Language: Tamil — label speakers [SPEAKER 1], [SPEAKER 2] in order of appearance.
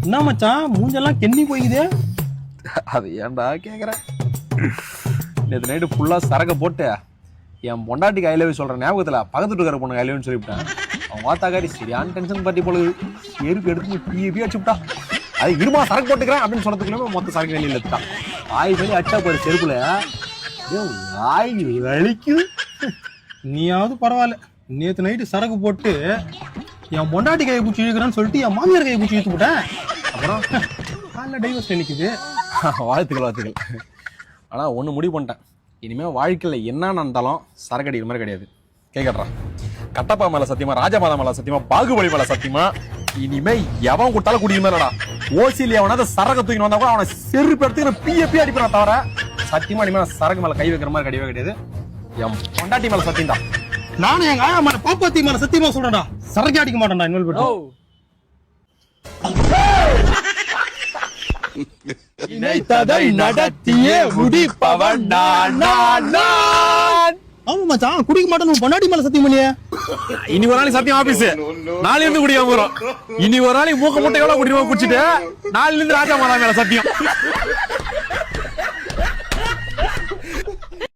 [SPEAKER 1] என்ன மச்சான் மூஞ்செல்லாம் கென்னி போய்க்குது?
[SPEAKER 2] அது ஏன்டா கேக்குறேன்? நேற்று நைட்டு ஃபுல்லா சரக்க போட்டு என் பொண்டாட்டிக்கு ஐ லவ் சொல்றேன் ஞாபகத்துல பக்கத்து இருக்கிற பொண்ணு ஐ லவ்னு சொல்லிவிட்டேன். அவன் வாத்தாக்காடி சரியான டென்ஷன் பார்ட்டி போல செருப்பு எடுத்து பிய அடிச்சுட்டா. அது இருமா சரக்கு போட்டுக்கிறேன் அப்படின்னு சொன்னதுக்குள்ள மொத்த சரக்கு வெளியில எடுத்தான். ஆய் சொல்லி அச்சா போற செருப்புல ஆய் வலிக்குது.
[SPEAKER 1] நீயாவது பரவாயில்ல, நேற்று நைட்டு சரக்கு போட்டு என் பொண்டாட்டி கையை பூச்சி இழுக்கிறான்னு சொல்லிட்டு என் மாமியார் கையை பூச்சி இழுத்து போட்டேன். அப்புறம் காலைல டைவர்ஸ் நிற்குது.
[SPEAKER 2] வாழ்த்துக்கள். ஆனா ஒண்ணு முடிவு பண்ணிட்டேன், இனிமே வாழ்க்கையில என்ன நடந்தாலும் சரக்கு அடிக்கிற மாதிரி கிடையாது. கேட்கறான் கட்டப்பா மேல சத்தியமா, ராஜமாதா மேல சத்தியமா, பாகுபலி மேல சத்தியமா, இனிமே எவன் கொடுத்தாலும் குடிக்க மேலடா. ஓசியில் எவனாவது சரக்கு தூக்கின்னு வந்தா கூட அவனை செருப்பு எடுத்து பிய அடிப்பான் தவிர சத்தியமா இனிமே சரக்கு மேல கை வைக்கிற மாதிரி கிடையவே கிடையாது. என் பொண்டாட்டி மேல சத்தியம் தான்.
[SPEAKER 1] நானும் எங்க ஆயா மேல பாப்பாத்தி மேல சத்தியமா சொல்றேன்டா, சரக்கு அடிக்க மாட்டேன்டா இன்வால்வ் பண்ணி.
[SPEAKER 2] இணைத்ததை நடத்திய முடிப்பவன் நான்.
[SPEAKER 1] ஆமா மச்சான், குடிக்க மாட்டேன்னு பொண்டாட்டி மேல சத்தியம் பண்ணியே.
[SPEAKER 2] இனி ஒரு நாளைக்கு சத்தியம் ஆபீஸ் நாளைல இருந்து குடிக்காம வரும். இனி ஒரு நாளைக்கு மூக்க முட்டை எவ்வளவு குடிக்காம குடிச்சிட்டு நாளைல இருந்து ராஜா மாதா மேல சத்தியம்.